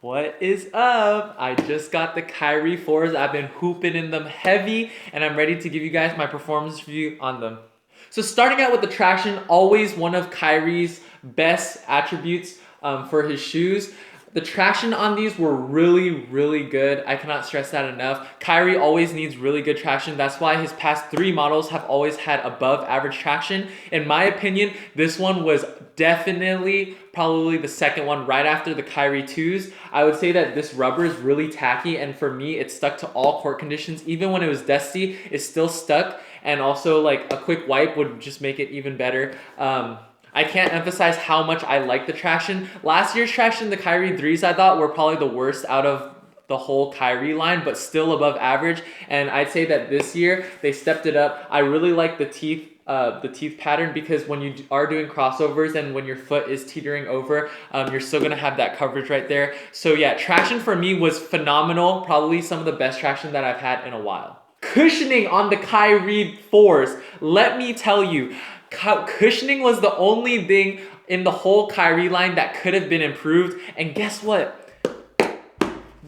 What is up? I just got the Kyrie 4s. I've been hooping in them heavy, and I'm ready to give you guys my performance review on them. So starting out with the traction, always one of Kyrie's best attributes for his shoes. The traction on these were really good. I cannot stress that enough. Kyrie always needs really good traction. That's why his past 3 models have always had above average traction. In my opinion, this one was definitely probably the second one right after the Kyrie 2s. I would say that this rubber is really tacky, and for me, it stuck to all court conditions. Even when it was dusty, it still stuck, and also like a quick wipe would just make it even better. I can't emphasize how much I like the traction. Last year's traction, the Kyrie 3s, I thought were probably the worst out of the whole Kyrie line, but still above average. And I'd say that this year they stepped it up. I really like the teeth pattern, because when you are doing crossovers and when your foot is teetering over, you're still gonna have that coverage right there. So yeah, traction for me was phenomenal. Probably some of the best traction that I've had in a while. Cushioning on the Kyrie 4s. Let me tell you, cushioning was the only thing in the whole Kyrie line that could have been improved, and guess what?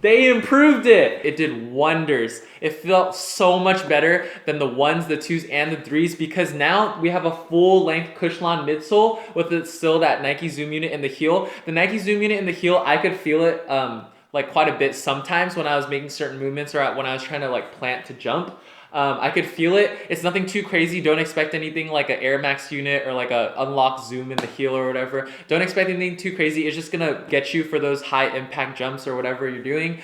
They improved it. It did wonders. It felt so much better than the 1s, the 2s, and the 3s, because now we have a full length Cushlon midsole with still that Nike Zoom unit in the heel. The Nike Zoom unit in the heel, I could feel it like quite a bit sometimes when I was making certain movements, or when I was trying to like plant to jump. I could feel it. It's nothing too crazy. Don't expect anything like an Air Max unit or like a unlocked zoom in the heel or whatever. Don't expect anything too crazy. It's just gonna get you for those high impact jumps or whatever you're doing.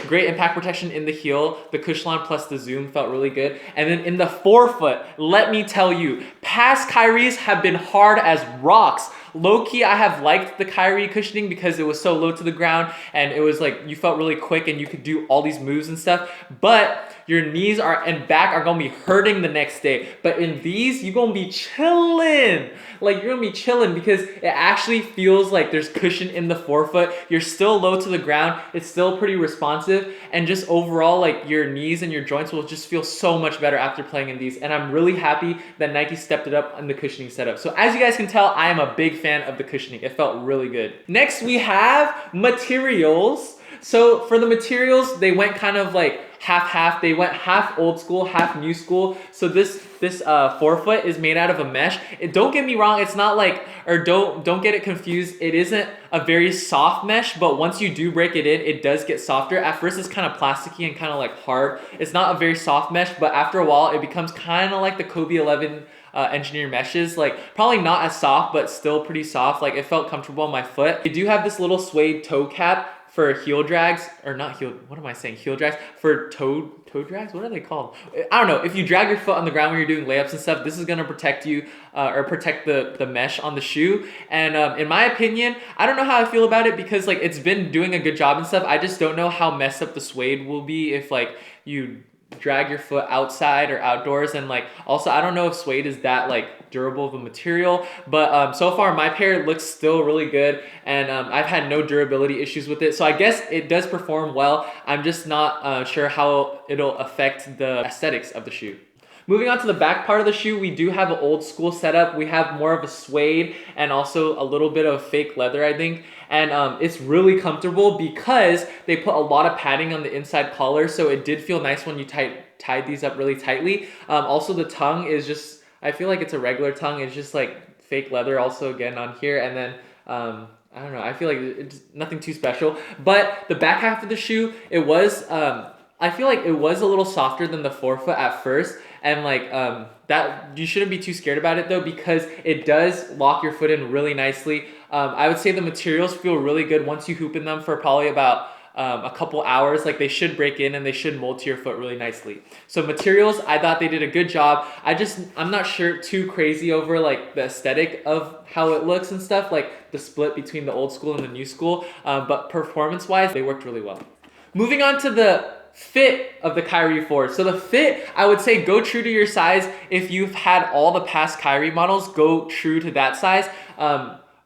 Great impact protection in the heel. The Cushlon plus the zoom felt really good. And then in the forefoot, let me tell you, past Kyries have been hard as rocks. Low-key, I have liked the Kyrie cushioning because it was so low to the ground, and it was like you felt really quick and you could do all these moves and stuff. But your knees and back are gonna be hurting the next day. But in these, you're gonna be chilling. Like, you're gonna be chilling because it actually feels like there's cushion in the forefoot. You're still low to the ground. It's still pretty responsive, and just overall, like, your knees and your joints will just feel so much better after playing in these. And I'm really happy that Nike stepped it up in the cushioning setup. So as you guys can tell, I am a big fan of the cushioning. It felt really good. Next, we have materials. So for the materials, they went kind of like half-half. They went half old school, half new school. So this forefoot is made out of a mesh. Don't get me wrong, it's not like, or don't get it confused. It isn't a very soft mesh, but once you do break it in, it does get softer. At first, it's kind of plasticky and kind of like hard. It's not a very soft mesh, but after a while, it becomes kind of like the Kobe 11 engineer meshes. Like, probably not as soft, but still pretty soft. Like, it felt comfortable on my foot. They do have this little suede toe cap for heel drags, or not heel, what am I saying? Heel drags? For toe drags? What are they called? I don't know. If you drag your foot on the ground when you're doing layups and stuff, this is gonna protect you, or protect the mesh on the shoe. And in my opinion, I don't know how I feel about it, because like, it's been doing a good job and stuff. I just don't know how messed up the suede will be if like you drag your foot outside or outdoors. And like, also, I don't know if suede is that like durable of a material, but so far my pair looks still really good, and I've had no durability issues with it. So I guess it does perform well. I'm just not sure how it'll affect the aesthetics of the shoe. Moving on to the back part of the shoe, we do have an old school setup. We have more of a suede and also a little bit of fake leather, I think. And it's really comfortable because they put a lot of padding on the inside collar, so it did feel nice when you tied these up really tightly. Also, the tongue is just, I feel like it's a regular tongue. It's just like fake leather also again on here. And then I don't know, I feel like it's nothing too special. But the back half of the shoe, it was, I feel like it was a little softer than the forefoot at first. And like that, you shouldn't be too scared about it though, because it does lock your foot in really nicely. I would say the materials feel really good once you hoop in them for probably about a couple hours. Like, they should break in and they should mold to your foot really nicely. So materials, I thought they did a good job. I'm not sure too crazy over like the aesthetic of how it looks and stuff, like the split between the old school and the new school. But performance wise, they worked really well. Moving on to the fit of the Kyrie 4. So the fit, I would say go true to your size. If you've had all the past Kyrie models, go true to that size.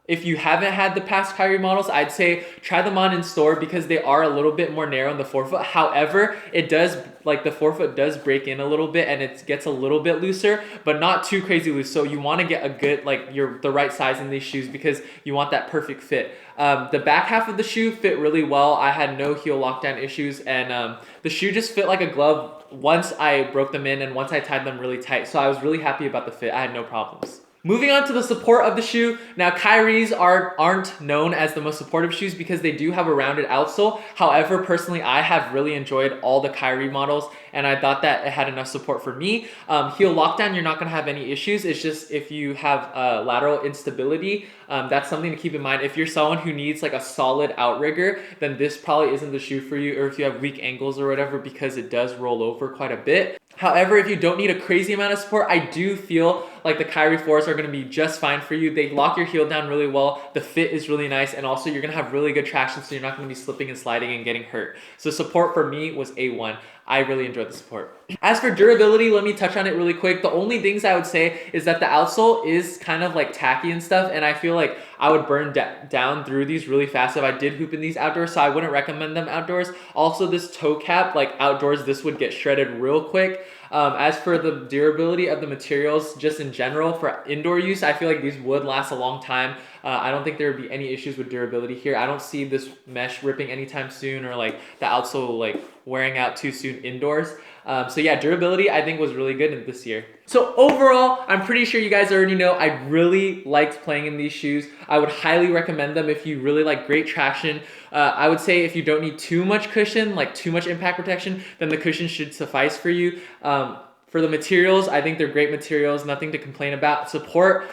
if you haven't had the past Kyrie models, I'd say try them on in store because they are a little bit more narrow in the forefoot. However, it does, like the forefoot does break in a little bit and it gets a little bit looser, but not too crazy loose. So you want to get a good, like the right size in these shoes because you want that perfect fit. The back half of the shoe fit really well. I had no heel lockdown issues, and the shoe just fit like a glove once I broke them in and once I tied them really tight. So I was really happy about the fit. I had no problems. Moving on to the support of the shoe. Now, Kyrie's aren't known as the most supportive shoes because they do have a rounded outsole. However, personally, I have really enjoyed all the Kyrie models and I thought that it had enough support for me. Heel lockdown, you're not gonna have any issues. It's just if you have lateral instability, that's something to keep in mind. If you're someone who needs like a solid outrigger, then this probably isn't the shoe for you, or if you have weak ankles or whatever, because it does roll over quite a bit. However, if you don't need a crazy amount of support, I do feel like the Kyrie 4s are going to be just fine for you. They lock your heel down really well. The fit is really nice, and also you're going to have really good traction, so you're not going to be slipping and sliding and getting hurt. So support for me was A1. I really enjoyed the support. As for durability, let me touch on it really quick. The only things I would say is that the outsole is kind of like tacky and stuff, and I feel like I would burn down through these really fast if I did hoop in these outdoors, so I wouldn't recommend them outdoors. Also, this toe cap, like outdoors, this would get shredded real quick. As for the durability of the materials, just in general, for indoor use, I feel like these would last a long time. I don't think there would be any issues with durability here. I don't see this mesh ripping anytime soon, or like the outsole like wearing out too soon indoors. So yeah, durability I think was really good this year. So overall, I'm pretty sure you guys already know I really liked playing in these shoes. I would highly recommend them if you really like great traction. I would say if you don't need too much cushion, like too much impact protection, then the cushion should suffice for you. For the materials, I think they're great materials, nothing to complain about. Support,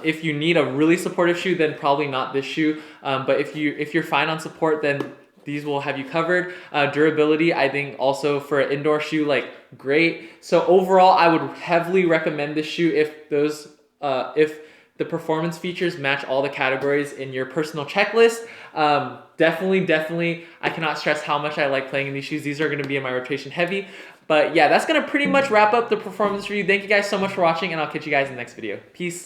if you need a really supportive shoe, then probably not this shoe. But if you're fine on support, then these will have you covered. Durability, I think also for an indoor shoe, like great. So overall, I would heavily recommend this shoe if the performance features match all the categories in your personal checklist. Definitely, I cannot stress how much I like playing in these shoes. These are gonna be in my rotation heavy. But yeah, that's gonna pretty much wrap up the performance review. Thank you guys so much for watching, and I'll catch you guys in the next video. Peace.